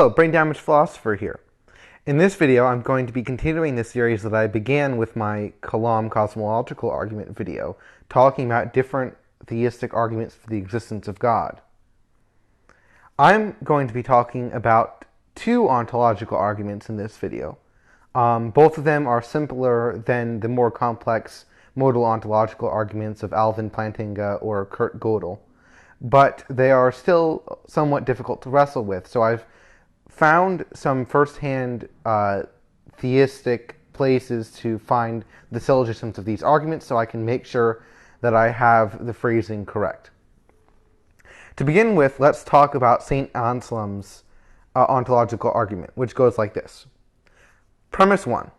Hello, Brain Damage Philosopher here. In this video, I'm going to be continuing the series that I began with my Kalam cosmological argument video, talking about different theistic arguments for the existence of God. I'm going to be talking about two ontological arguments in this video. Both of them are simpler than the more complex modal ontological arguments of Alvin Plantinga or Kurt Gödel, but they are still somewhat difficult to wrestle with, so I've found some first-hand theistic places to find the syllogisms of these arguments so I can make sure that I have the phrasing correct. To begin with, let's talk about St. Anslem's ontological argument, which goes like this. Premise 1.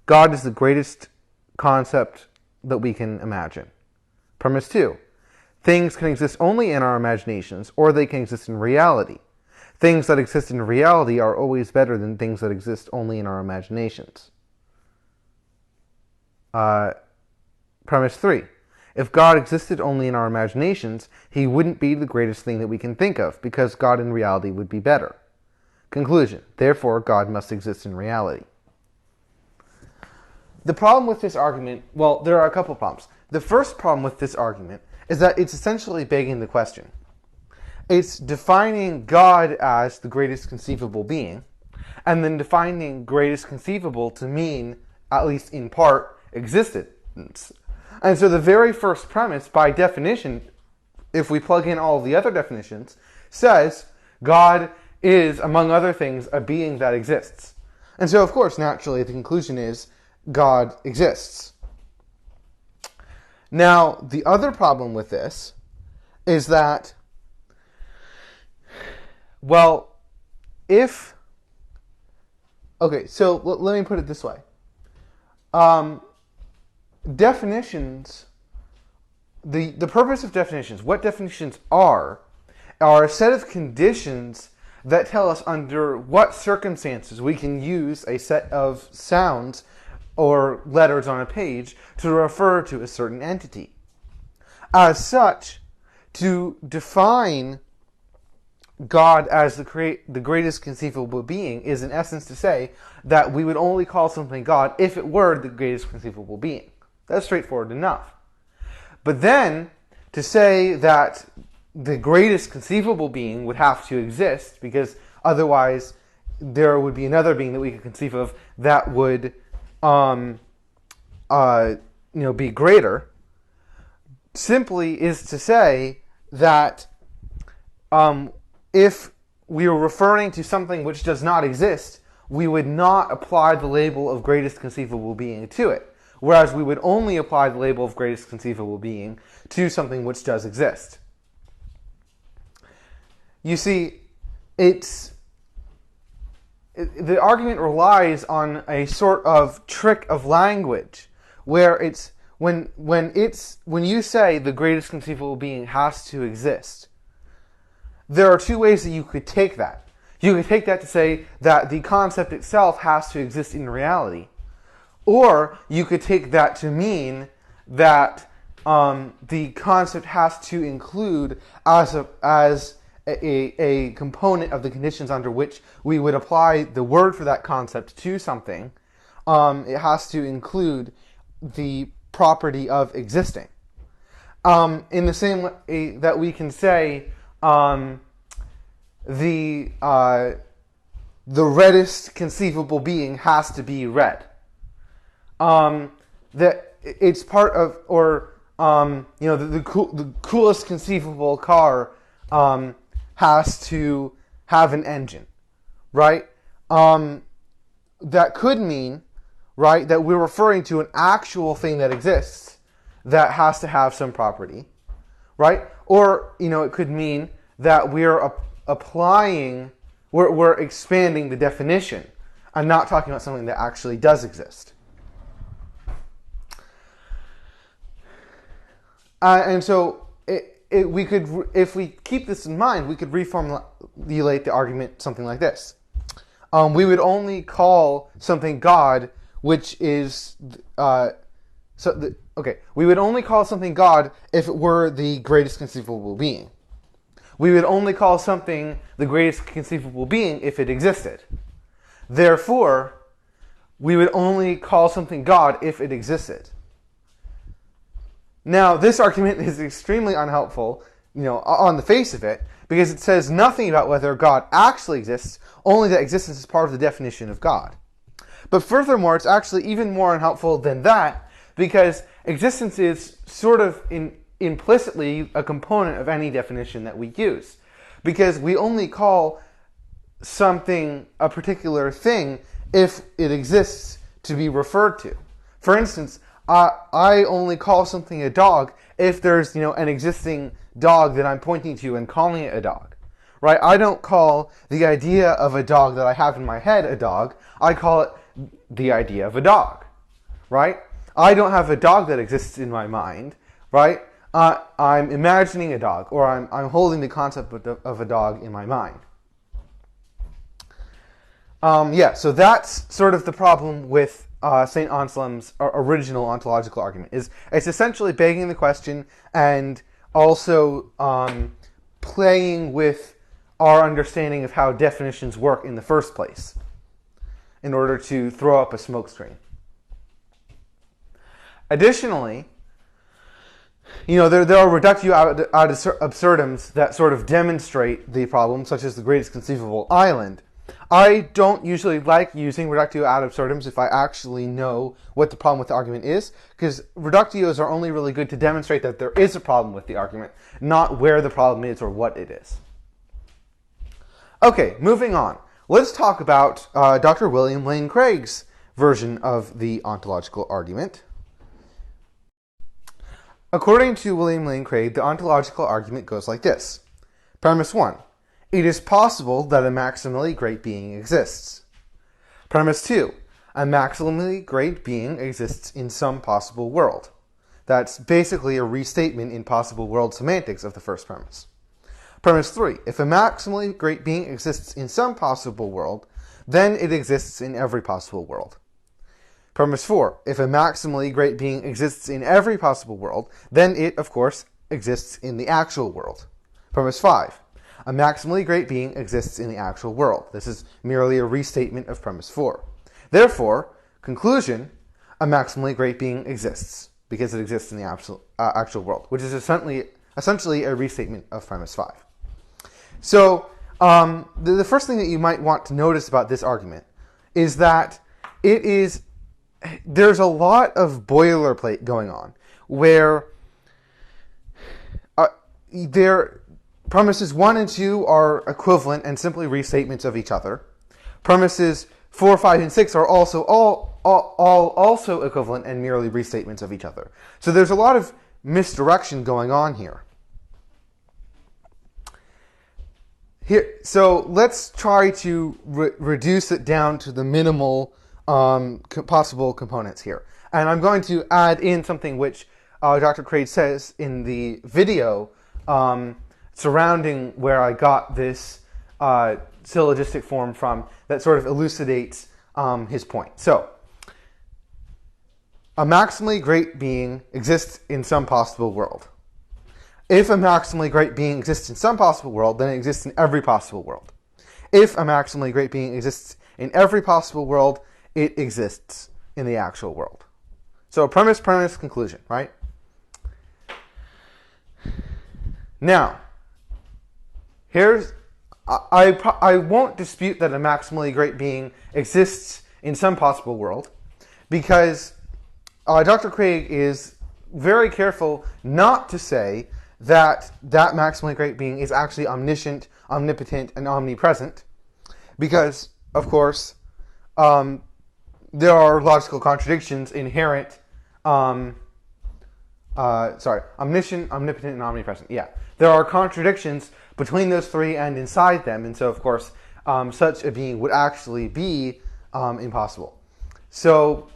God is the greatest concept that we can imagine. Premise 2. Things can exist only in our imaginations, or they can exist in reality. Things that exist in reality are always better than things that exist only in our imaginations. Premise 3. If God existed only in our imaginations, he wouldn't be the greatest thing that we can think of, because God in reality would be better. Conclusion. Therefore, God must exist in reality. The problem with this argument, well, there are a couple problems. The first problem with this argument is that it's essentially begging the question. It's defining God as the greatest conceivable being, and then defining greatest conceivable to mean, at least in part, existence. And so the very first premise, by definition, if we plug in all of the other definitions, says God is, among other things, a being that exists. And so, of course, naturally, the conclusion is God exists. Now, the other problem with this is that, well, if... Okay, so let me put it this way. Definitions, the purpose of definitions, what definitions are a set of conditions that tell us under what circumstances we can use a set of sounds or letters on a page to refer to a certain entity. As such, to define God as the greatest conceivable being is in essence to say that we would only call something God if it were the greatest conceivable being. That's straightforward enough. But then, to say that the greatest conceivable being would have to exist, because otherwise there would be another being that we could conceive of that would be greater, simply is to say that if we were referring to something which does not exist, we would not apply the label of greatest conceivable being to it, whereas we would only apply the label of greatest conceivable being to something which does exist. You see, the argument relies on a sort of trick of language, where it's when you say the greatest conceivable being has to exist, there are two ways that you could take that. You could take that to say that the concept itself has to exist in reality. Or you could take that to mean that the concept has to include as a component of the conditions under which we would apply the word for that concept to something. It has to include the property of existing. In the same way that we can say the reddest conceivable being has to be red. That it's part of, or the coolest conceivable car has to have an engine, right? That could mean, right, that we're referring to an actual thing that exists that has to have some property, right? Or, it could mean that we're we're expanding the definition and not talking about something that actually does exist. And so, we could, if we keep this in mind, we could reformulate the argument something like this. We would only call something God, which is we would only call something God if it were the greatest conceivable being. We would only call something the greatest conceivable being if it existed. Therefore, we would only call something God if it existed. Now, this argument is extremely unhelpful, on the face of it, because it says nothing about whether God actually exists, only that existence is part of the definition of God. But furthermore, it's actually even more unhelpful than that, because existence is sort of implicitly a component of any definition that we use. Because we only call something a particular thing if it exists to be referred to. For instance, I only call something a dog if there's, an existing dog that I'm pointing to and calling it a dog. Right? I don't call the idea of a dog that I have in my head a dog. I call it the idea of a dog. Right? I don't have a dog that exists in my mind. Right? I'm imagining a dog, or I'm holding the concept of a dog in my mind. So that's sort of the problem with St. Anslem's original ontological argument. It's essentially begging the question and also playing with our understanding of how definitions work in the first place in order to throw up a smokescreen. Additionally, there are reductio ad absurdums that sort of demonstrate the problem, such as the greatest conceivable island. I don't usually like using reductio ad absurdums if I actually know what the problem with the argument is, because reductios are only really good to demonstrate that there is a problem with the argument, not where the problem is or what it is. Okay, moving on. Let's talk about Dr. William Lane Craig's version of the ontological argument. According to William Lane Craig, the ontological argument goes like this. Premise 1. It is possible that a maximally great being exists. Premise 2. A maximally great being exists in some possible world. That's basically a restatement in possible world semantics of the first premise. Premise 3. If a maximally great being exists in some possible world, then it exists in every possible world. Premise 4. If a maximally great being exists in every possible world, then it, of course, exists in the actual world. Premise 5. A maximally great being exists in the actual world. This is merely a restatement of premise 4. Therefore, conclusion, a maximally great being exists, because it exists in the actual world, which is essentially a restatement of premise 5. So, the first thing that you might want to notice about this argument is that there's a lot of boilerplate going on, where premises 1 and 2 are equivalent and simply restatements of each other. Premises 4, 5, and 6 are also also equivalent and merely restatements of each other. So there's a lot of misdirection going on here. So let's try to reduce it down to the minimal possible components here. And I'm going to add in something which Dr. Craig says in the video surrounding where I got this syllogistic form from that sort of elucidates his point. So, a maximally great being exists in some possible world. If a maximally great being exists in some possible world, then it exists in every possible world. If a maximally great being exists in every possible world, it exists in the actual world. So premise, conclusion, right? Now, I won't dispute that a maximally great being exists in some possible world, because Dr. Craig is very careful not to say that maximally great being is actually omniscient, omnipotent, and omnipresent, because, of course, there are logical contradictions inherent. Omniscient, omnipotent, and omnipresent. Yeah, there are contradictions between those three and inside them, and so, of course, such a being would actually be impossible. So,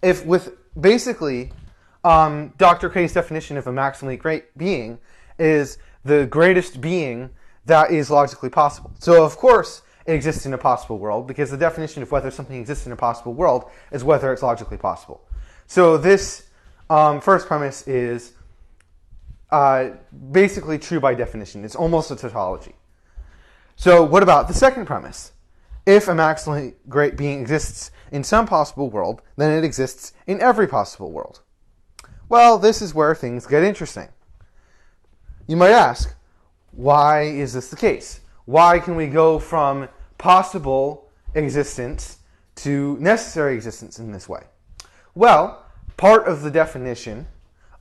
Dr. Craig's definition of a maximally great being is the greatest being that is logically possible. So, of course, it exists in a possible world, because the definition of whether something exists in a possible world is whether it's logically possible. So this first premise is basically true by definition. It's almost a tautology. So what about the second premise? If a maximally great being exists in some possible world, then it exists in every possible world. Well, this is where things get interesting. You might ask, why is this the case? Why can we go from possible existence to necessary existence in this way? Well, part of the definition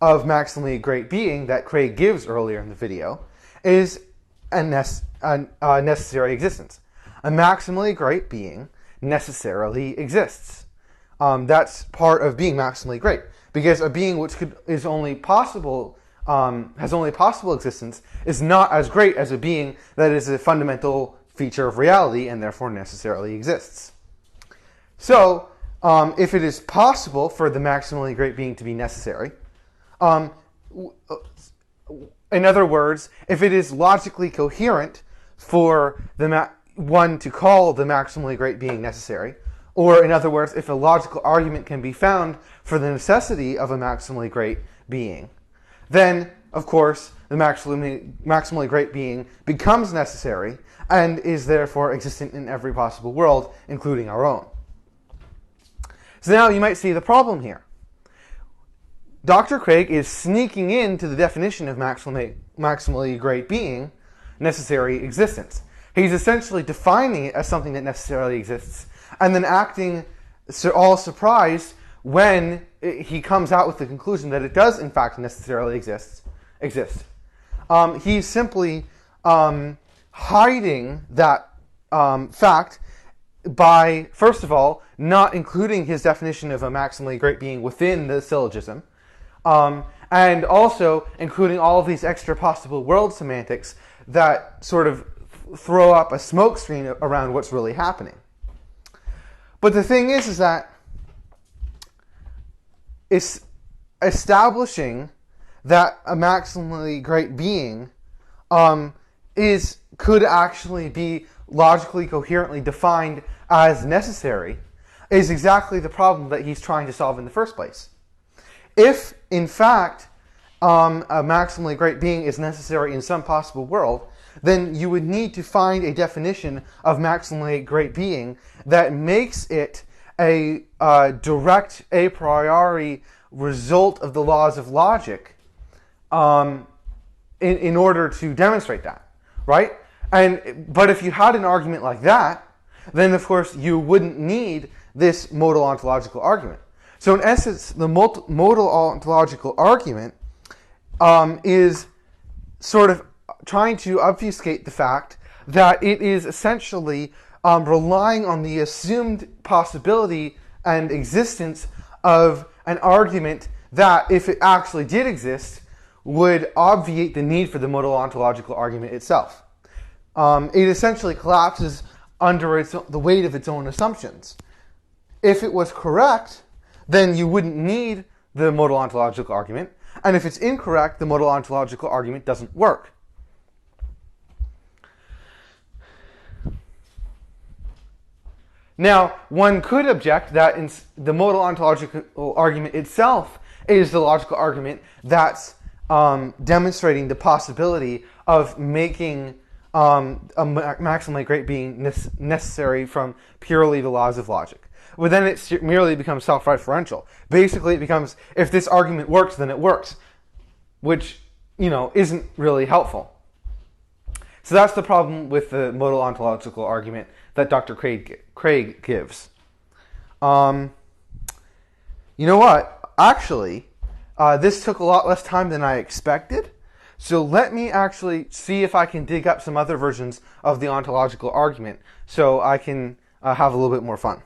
of maximally great being that Craig gives earlier in the video is a necessary existence. A maximally great being necessarily exists. That's part of being maximally great, because a being which has only possible existence is not as great as a being that is a fundamental feature of reality and therefore necessarily exists. So, if it is possible for the maximally great being to be necessary, in other words, if it is logically coherent for one to call the maximally great being necessary, or in other words, if a logical argument can be found for the necessity of a maximally great being, then, of course, the maximally great being becomes necessary and is therefore existent in every possible world, including our own. So now you might see the problem here. Dr. Craig is sneaking into the definition of maximally great being necessary existence. He's essentially defining it as something that necessarily exists, and then acting all surprised when he comes out with the conclusion that it does in fact necessarily exist. He's simply hiding that fact by, first of all, not including his definition of a maximally great being within the syllogism, and also including all of these extra possible world semantics that sort of throw up a smokescreen around what's really happening. But the thing is that it's establishing that a maximally great being could actually be logically coherently defined as necessary is exactly the problem that he's trying to solve in the first place. If, in fact, a maximally great being is necessary in some possible world, then you would need to find a definition of maximally great being that makes it a direct a priori result of the laws of logic in order to demonstrate that, right? But if you had an argument like that, then of course you wouldn't need this modal ontological argument. So in essence, the modal ontological argument is sort of trying to obfuscate the fact that it is essentially relying on the assumed possibility and existence of an argument that, if it actually did exist, would obviate the need for the modal ontological argument itself. It essentially collapses under the weight of its own assumptions. If it was correct, then you wouldn't need the modal ontological argument, and if it's incorrect, the modal ontological argument doesn't work. Now, one could object that the modal ontological argument itself is the logical argument that's demonstrating the possibility of making a maximally great being necessary from purely the laws of logic. Well, then it merely becomes self-referential. Basically, it becomes, if this argument works, then it works, which, isn't really helpful. So that's the problem with the modal ontological argument that Dr. Craig gives. You know what? Actually, this took a lot less time than I expected. So let me actually see if I can dig up some other versions of the ontological argument so I can have a little bit more fun.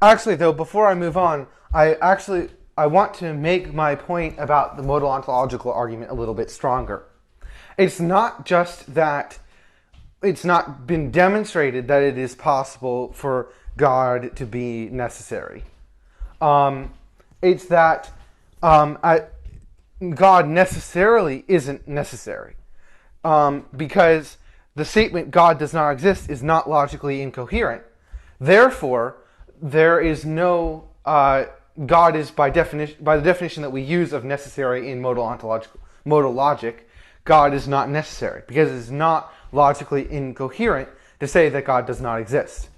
Actually, though, before I move on, I want to make my point about the modal ontological argument a little bit stronger. It's not just that it's not been demonstrated that it is possible for God to be necessary. It's that God necessarily isn't necessary. Because the statement God does not exist is not logically incoherent. Therefore, there is God is by the definition that we use of necessary in modal modal logic, God is not necessary, because it is not logically incoherent to say that God does not exist.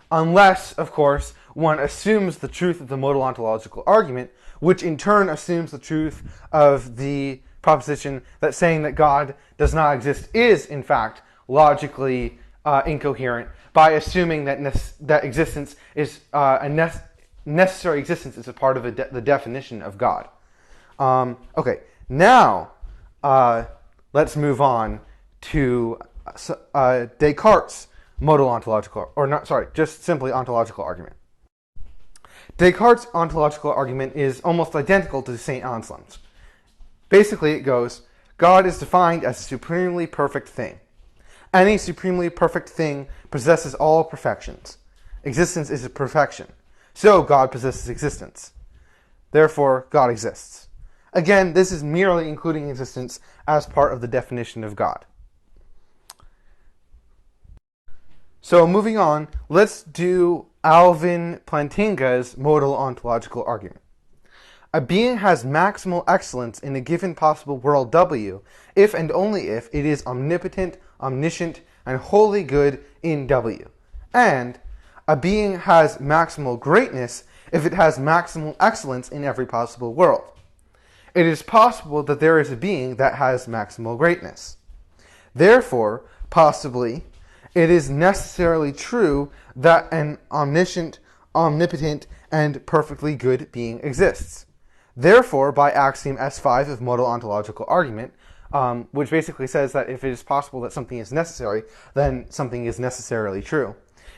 Unless, of course, one assumes the truth of the modal ontological argument, which in turn assumes the truth of the proposition that saying that God does not exist is, in fact, logically incoherent, by assuming that existence is necessary existence is a part of the definition of God. Okay, now let's move on to Descartes' modal ontological, or not, sorry, just simply ontological argument. Descartes' ontological argument is almost identical to St. Anslem's. Basically, it goes, God is defined as a supremely perfect thing. Any supremely perfect thing possesses all perfections. Existence is a perfection. So God possesses existence. Therefore, God exists. Again, this is merely including existence as part of the definition of God. So moving on, let's do Alvin Plantinga's modal ontological argument. A being has maximal excellence in a given possible world W if and only if it is omnipotent, omniscient, and wholly good in W. And a being has maximal greatness if it has maximal excellence in every possible world. It is possible that there is a being that has maximal greatness. Therefore, possibly, it is necessarily true that an omniscient, omnipotent, and perfectly good being exists. Therefore, by axiom S5 of modal ontological argument, which basically says that if it is possible that something is necessary, then something is necessarily true.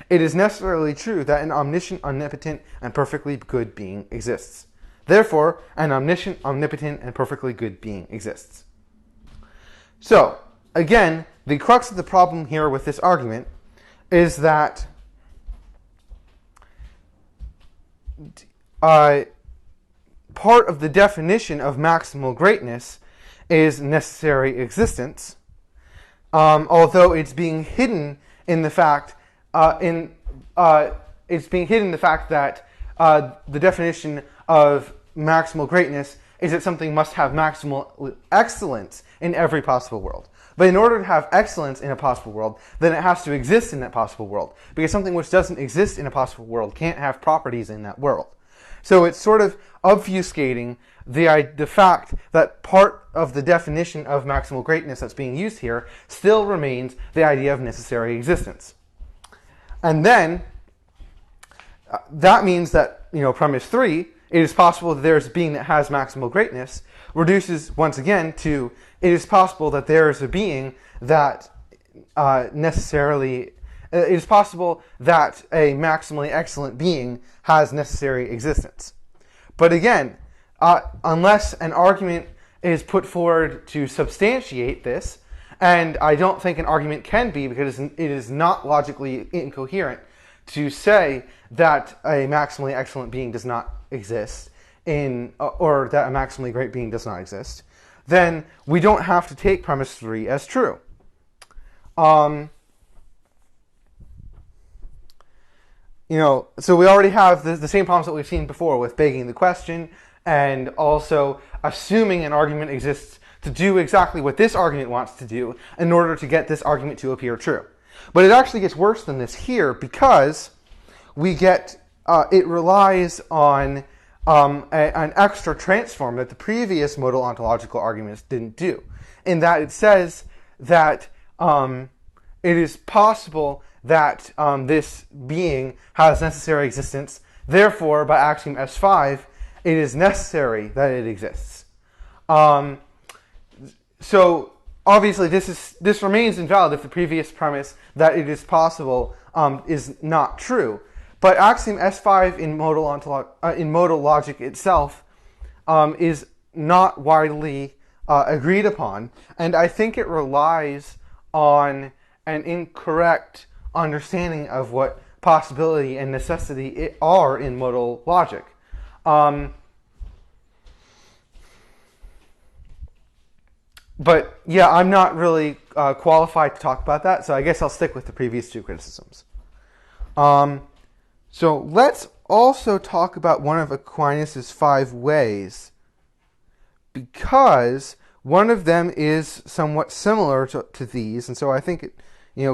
It is necessarily true that an omniscient, omnipotent, and perfectly good being exists. Therefore, an omniscient, omnipotent, and perfectly good being exists. So, again, the crux of the problem here with this argument is that part of the definition of maximal greatness is necessary existence, although it's being hidden in the fact that the definition of maximal greatness is that something must have maximal excellence in every possible world. But in order to have excellence in a possible world, then it has to exist in that possible world, because something which doesn't exist in a possible world can't have properties in that world. So it's sort of obfuscating the fact that part of the definition of maximal greatness that's being used here still remains the idea of necessary existence. And then that means that, premise 3, it is possible that there is a being that has maximal greatness, reduces once again to it is possible that there is a being that it is possible that a maximally excellent being has necessary existence. But again, unless an argument is put forward to substantiate this, and I don't think an argument can be because it is not logically incoherent to say that a maximally excellent being does not exist or that a maximally great being does not exist, then we don't have to take premise 3 as true. So we already have the same problems that we've seen before with begging the question and also assuming an argument exists to do exactly what this argument wants to do in order to get this argument to appear true. But it actually gets worse than this here because we get it relies on an extra transform that the previous modal ontological arguments didn't do, in that it says that it is possible that this being has necessary existence. Therefore, by axiom S5, it is necessary that it exists. So obviously, this remains invalid if the previous premise that it is possible is not true. But axiom S5 in modal logic itself is not widely agreed upon, and I think it relies on an incorrect understanding of what possibility and necessity are in modal logic. But yeah, I'm not really qualified to talk about that, so I guess I'll stick with the previous two criticisms. So let's also talk about one of Aquinas' 5 ways because one of them is somewhat similar to these, and so I think it,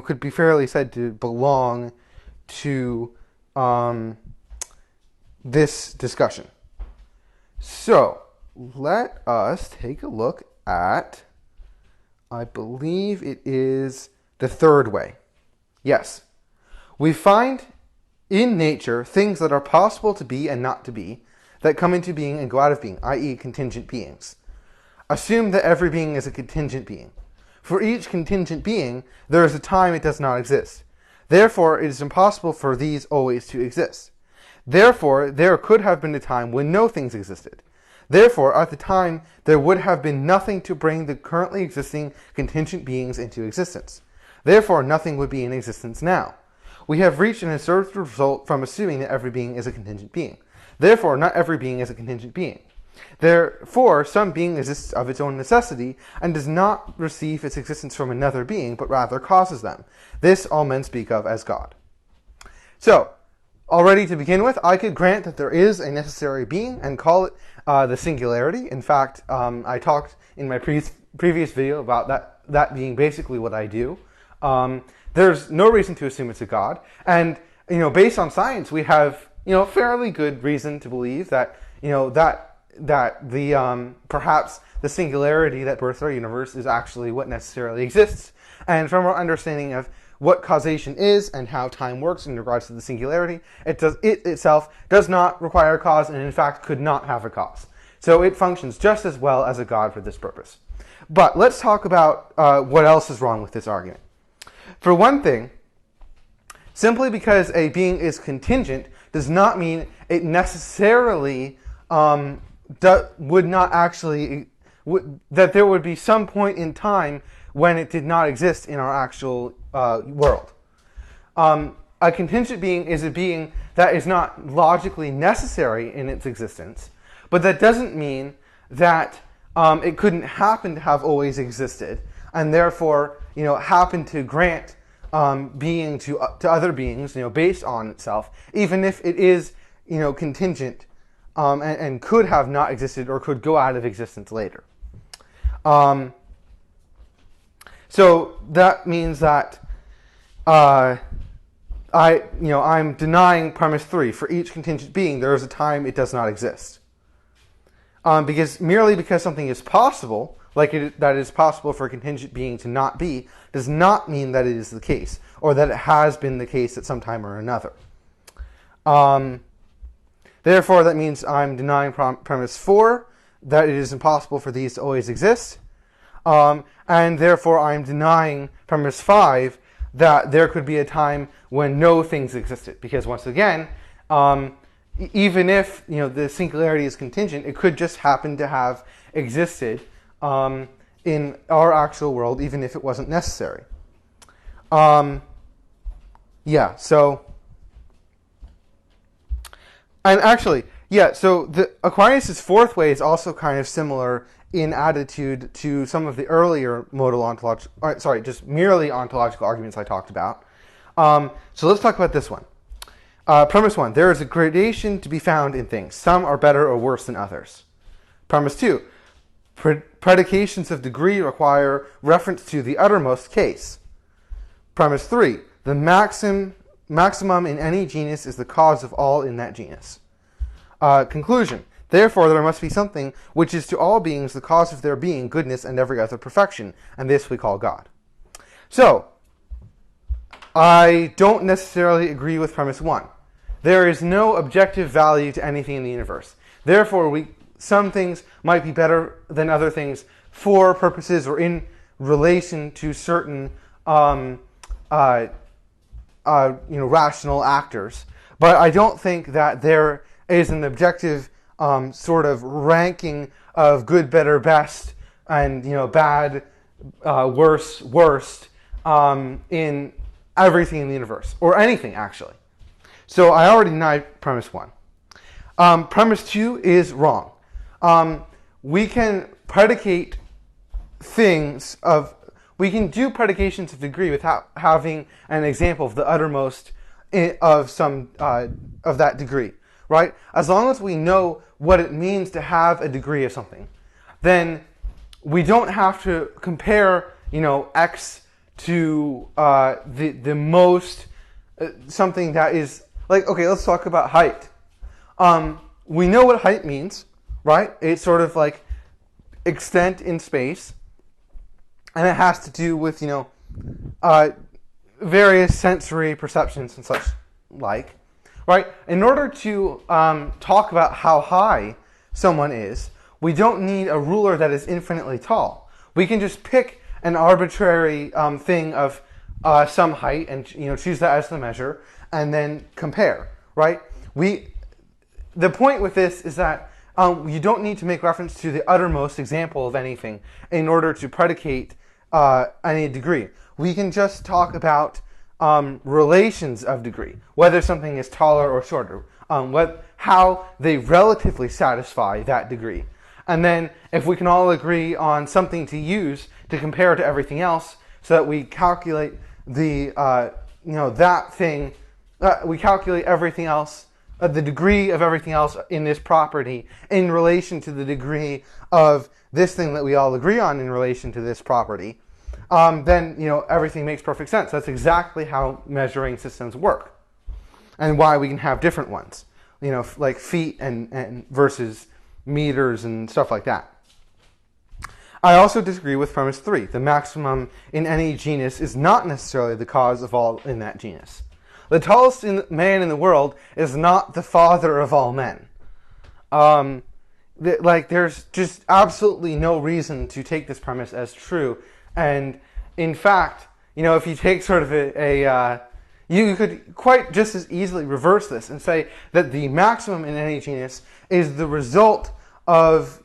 could be fairly said to belong to this discussion. So let us take a look at, I believe it is the third way. Yes, we find in nature things that are possible to be and not to be, that come into being and go out of being, i.e. contingent beings. Assume that every being is a contingent being. For each contingent being, there is a time it does not exist. Therefore, it is impossible for these always to exist. Therefore, there could have been a time when no things existed. Therefore, at the time, there would have been nothing to bring the currently existing contingent beings into existence. Therefore, nothing would be in existence now. We have reached an absurd result from assuming that every being is a contingent being. Therefore, not every being is a contingent being. Therefore, some being exists of its own necessity and does not receive its existence from another being, but rather causes them. This all men speak of as God. So, already to begin with, I could grant that there is a necessary being and call it the singularity. In fact, I talked in my previous video about that being basically what I do. There's no reason to assume it's a God. And, based on science, we have, fairly good reason to believe that, that the perhaps the singularity that birthed our universe is actually what necessarily exists. And from our understanding of what causation is and how time works in regards to the singularity, it itself does not require a cause and in fact could not have a cause. So it functions just as well as a God for this purpose. But let's talk about what else is wrong with this argument. For one thing, simply because a being is contingent does not mean it necessarily would not actually, that there would be some point in time when it did not exist in our actual world. A contingent being is a being that is not logically necessary in its existence, but that doesn't mean that it couldn't happen to have always existed, and therefore, happen to grant being to other beings, based on itself, even if it is, contingent and could have not existed or could go out of existence later. So that means that I'm denying premise 3. For each contingent being, there is a time it does not exist. Because merely because something is possible, that it is possible for a contingent being to not be, does not mean that it is the case, or that it has been the case at some time or another. Therefore, that means I'm denying premise 4, that it is impossible for these to always exist. And therefore, I'm denying premise 5, that there could be a time when no things existed. Because once again, even if the singularity is contingent, it could just happen to have existed in our actual world, even if it wasn't necessary. And actually, so the Aquinas' fourth way is also kind of similar in attitude to some of the earlier just merely ontological arguments I talked about. So let's talk about this one. Premise 1, there is a gradation to be found in things. Some are better or worse than others. Premise 2, predications of degree require reference to the uttermost case. Premise 3, the maximum in any genus is the cause of all in that genus. Conclusion, therefore there must be something which is to all beings the cause of their being, goodness, and every other perfection, and this we call God. So, I don't necessarily agree with premise 1. There is no objective value to anything in the universe. Therefore, some things might be better than other things for purposes or in relation to certain rational actors. But I don't think that there is an objective sort of ranking of good, better, best, and bad, worse, worst in everything in the universe, or anything actually. So I already denied premise 1. Premise 2 is wrong. We can predicate things we can do predications of degree without having an example of the uttermost of some of that degree, right? As long as we know what it means to have a degree of something, then we don't have to compare, x to the most something that is like, okay, let's talk about height. We know what height means, right? It's sort of like extent in space, and it has to do with various sensory perceptions and such like, right? In order to talk about how high someone is, we don't need a ruler that is infinitely tall. We can just pick an arbitrary thing of some height and choose that as the measure, and then compare, right? The point with this is that you don't need to make reference to the uttermost example of anything in order to predicate any degree. We can just talk about relations of degree, whether something is taller or shorter, how they relatively satisfy that degree. And then if we can all agree on something to use to compare to everything else, so that we calculate we calculate everything else, the degree of everything else in this property in relation to the degree of this thing that we all agree on in relation to this property, then everything makes perfect sense. That's exactly how measuring systems work, and why we can have different ones, like feet and versus meters and stuff like that. I also disagree with premise 3. The maximum in any genus is not necessarily the cause of all in that genus. The tallest man in the world is not the father of all men. There's just absolutely no reason to take this premise as true. And in fact, if you take sort of you could quite just as easily reverse this and say that the maximum in any genus is the result of,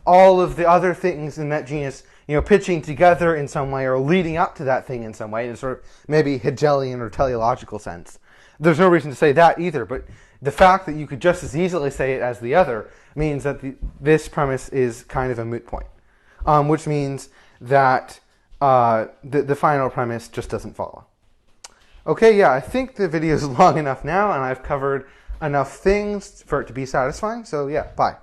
all of the other things in that genus, pitching together in some way or leading up to that thing in some way in sort of maybe Hegelian or teleological sense. There's no reason to say that either, but the fact that you could just as easily say it as the other means that this premise is kind of a moot point, which means that the final premise just doesn't follow. Okay, yeah, I think the video is long enough now, and I've covered enough things for it to be satisfying, so yeah, bye.